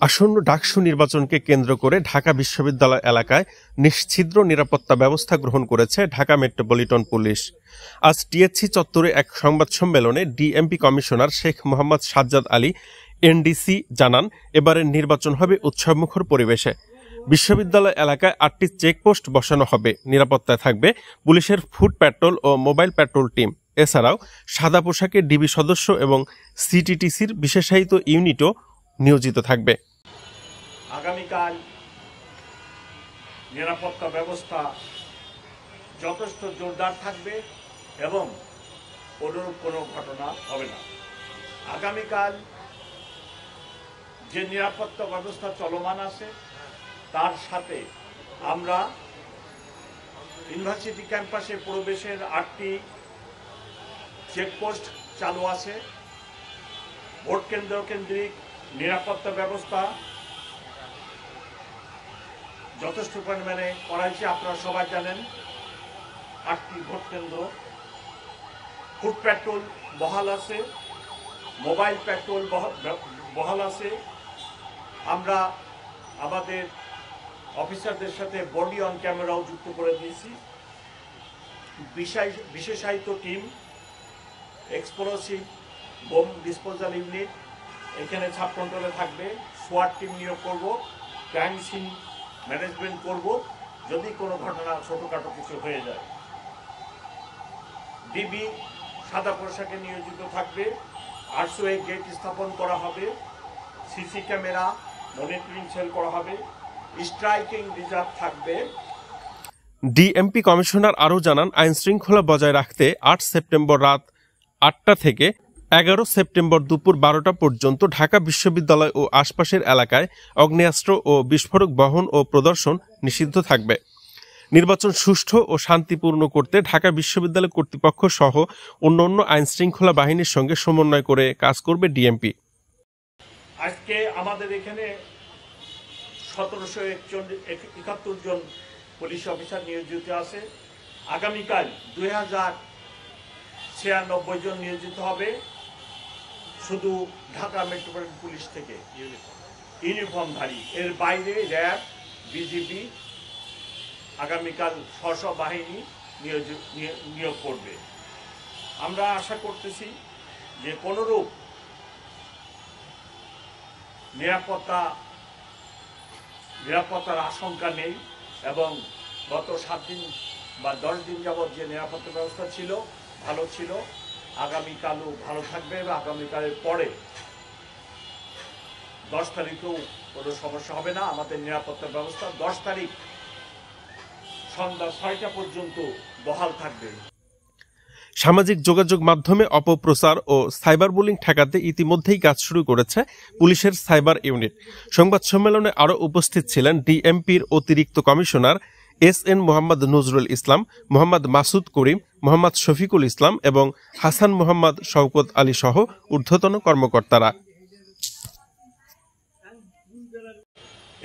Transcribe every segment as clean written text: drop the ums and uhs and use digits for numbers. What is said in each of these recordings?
আসন্ন ডাকসু নির্বাচনকে কেন্দ্র করে ঢাকা বিশ্ববিদ্যালয় এলাকায় নিশ্ছিদ্র নিরাপত্তা ব্যবস্থা গ্রহণ করেছে ঢাকা মেট্রোপলিটন পুলিশ। আজ টিএসসি চত্বরে এক সংবাদ সম্মেলনে DMP commissioner Sheikh Mohammad Sajjad Ali NDC জানান, এবারের নির্বাচন হবে উৎসবমুখর পরিবেশে। বিশ্ববিদ্যালয় এলাকায় 8টি চেকপোস্ট বসানো হবে। নিরাপত্তায় থাকবে পুলিশের ফুট প্যাট্রোল ও মোবাইল প্যাট্রোল টিম। এছাড়াও সাদা পোশাকে ডিবি সদস্য এবং সিটিটিসির বিশেষায়িত ইউনিটও নিয়োজিত থাকবে। আগামীকাল নিরাপত্তা ব্যবস্থা যথেষ্ট জোরদার থাকবে এবং অনুরূপ কোনো ঘটনা হবে না। আগামীকাল যে নিরাপত্তা ব্যবস্থা চলমান আছে তার সাথে আমরা ইউনিভার্সিটি ক্যাম্পাসে প্রবেশের 8টি চেকপোস্ট চালু আছে। ভোট কেন্দ্রিক নিরাপত্তা ব্যবস্থা যথেষ্ট পরিমাণে করা হয়েছে। আপনারা সবাই জানেন 8টি ভোট কেন্দ্র, ফুট প্যাট্রোল বহাল আছে, মোবাইল প্যাট্রোল বহাল আছে। আমরা আমাদের অফিসারদের সাথে বডি অন ক্যামেরাও যুক্ত করে দিয়েছি। বিশেষায়িত team, explosive bomb disposal unit এখানে সাব কন্ট্রোলে থাকবে। সোয়াট টিম নিয়োগ করব, ক্রাইম সিন ম্যানেজমেন্ট করব যদি কোনো ঘটনা ছোটখাটো কিছু হয়ে যায়। ডিবি সাদা পোশাকে নিয়োজিত থাকবে। আরসোএ গেট স্থাপন করা হবে। সিসি ক্যামেরা মনিটরিং সেল করা হবে। স্ট্রাইকিং রিজার্ভ থাকবে। ডিএমপি কমিশনার আরও জানান, আইন শৃঙ্খলা বজায় রাখতে 8 সেপ্টেম্বর রাত 8টা থেকে 11 সেপ্টেম্বর দুপুর 12টা পর্যন্ত ঢাকা বিশ্ববিদ্যালয় ও আশপাশের এলাকায় আগ্নেয়াস্ত্র ও বিস্ফোরক বহন ও প্রদর্শন নিষিদ্ধ থাকবে। নির্বাচন সুষ্ঠু ও শান্তিপূর্ণ করতে ঢাকা বিশ্ববিদ্যালয় কর্তৃপক্ষ সহ অন্যান্য আইন শৃঙ্খলা বাহিনীর সঙ্গে সমন্বয় করে কাজ করবে ডিএমপি। আজকে আমাদের এখানে 1771 জন পুলিশ অফিসার নিয়োজিত আছে। আগামীকাল 2096 জন নিয়োজিত হবে শুধু ঢাকা মেট্রোপলিটন পুলিশ থেকে ইউনিফর্মধারী। এর বাইরে র্যাব, বিজিবি আগামীকাল স্ব বাহিনী নিয়োগ করবে। আমরা আশা করতেছি যে কোনরূপ নিরাপত্তার আশঙ্কা নেই এবং গত 7 দিন বা 10 দিন যাবৎ যে নিরাপত্তা ব্যবস্থা ছিল ভালো ছিল। আগামীকালও ভালো থাকবে এবং আগামীকালের পরে 10 তারিখেও কোনো সমস্যা হবে না। আমাদের নিরাপত্তা ব্যবস্থা 10 তারিখ সন্ধ্যা 6টা পর্যন্ত বহাল থাকবে। সামাজিক যোগাযোগ মাধ্যমে অপপ্রচার ও সাইবার বুলিং ঠেকাতে ইতিমধ্যেই কাজ শুরু করেছে পুলিশের সাইবার ইউনিট। সংবাদ সম্মেলনে আরও উপস্থিত ছিলেন ডিএমপির অতিরিক্ত কমিশনার এসএন মোহাম্মদ নজরুল ইসলাম, মোহাম্মদ মাসুদ করিম, মোহাম্মদ শফিকুল ইসলাম এবং হাসান মোহাম্মদ শওকত আলী সহ ঊর্ধ্বতন কর্মকর্তারা।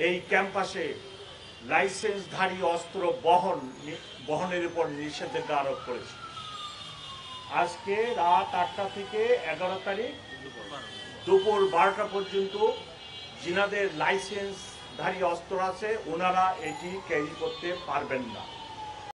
এই ক্যাম্পাসে লাইসেন্সধারী অস্ত্র বহনের উপর নিষেধাজ্ঞা আরোপ করেছে। আজকে রাত 8টা থেকে 11 তারিখ দুপুর 12টা পর্যন্ত যিনাদের লাইসেন্সধারী অস্ত্র আছে ওনারা এটি ক্যারি করতে পারবেন না।